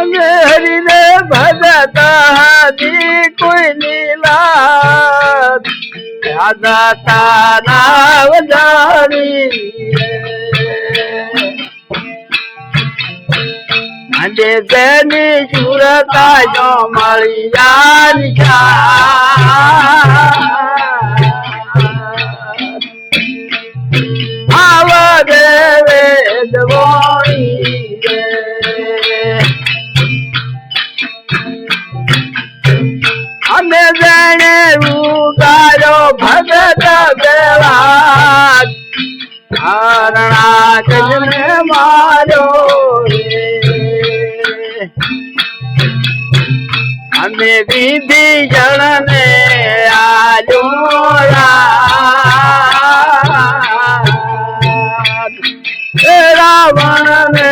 અમે હરિને ભજતા હતી કોઈ નીલા દાતા નાવ જાણી આજે તેની સુરતા જો મળી આવડે વેદ વાણી અમે જેને ઉગાર્યો ભગત દેવા હરણા જને માર્યો અમે વિધિ જણને રાવણ ને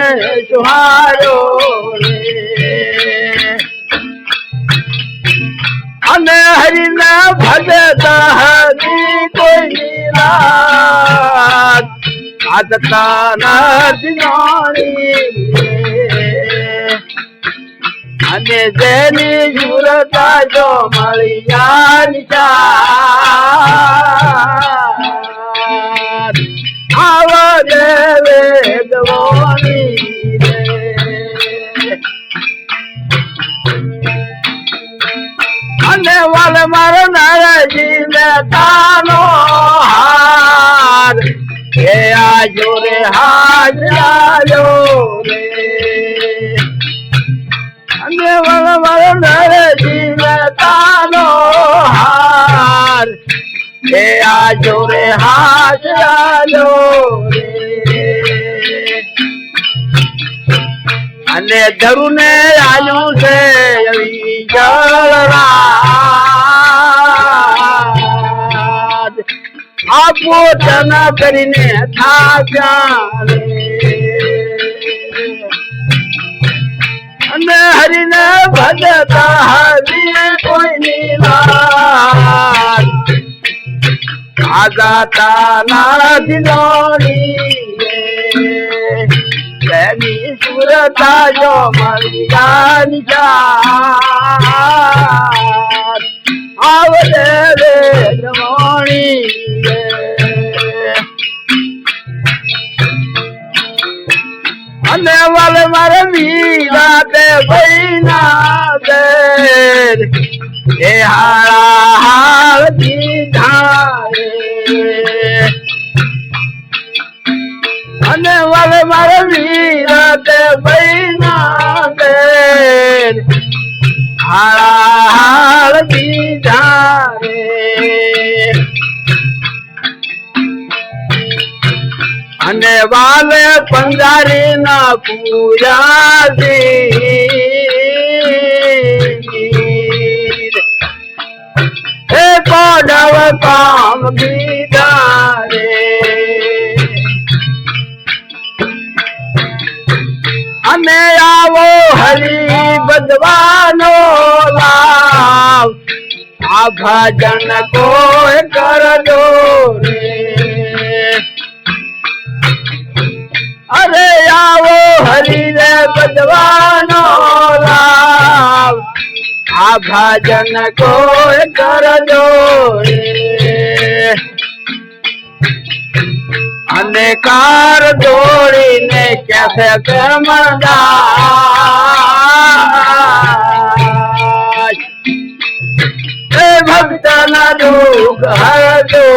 સુહાર્યો અને હરિને ભજતા હતી કોઈ આદતા નથી જાણી અને જેની સુરતા જો મળી આવડે વેદવાણી અને વાલ મારો નારાજી ને તાનો હાર એ આજો રે હાજો રે અને વાલ મારો નારાજી ને તાનો હાર એ આજો રે હાજો રે અને ધરુને આલ્યું છે જળરાજ આપો તના કરીને થાક્યા અને હરિને ભજતા હરી કોઈ નીલાજ આગાતા નથી જાણી તેની સુરતા જો મળી આવડે વેદવાણી અને વાલે મારે મીરા તે ભાઈના દે એ હારા હાલ દીધા અને વાલે મારે વીરા તે બૈના દે હાળા હાળ દીધા રે અને વાલે પંજારી ના પૂજા હે કોડવ કામ દીધા રે અને આવો હરી બદવાનો લાવ આ ભજન કોઈ કરજો રે અરે આવો હરી રે બદવાનો લાવ આ ભજન કોઈ કરજો રે અને કાર દોડીને કેસે કરમદાસ એ ભક્ત ના દુઃખ હરજો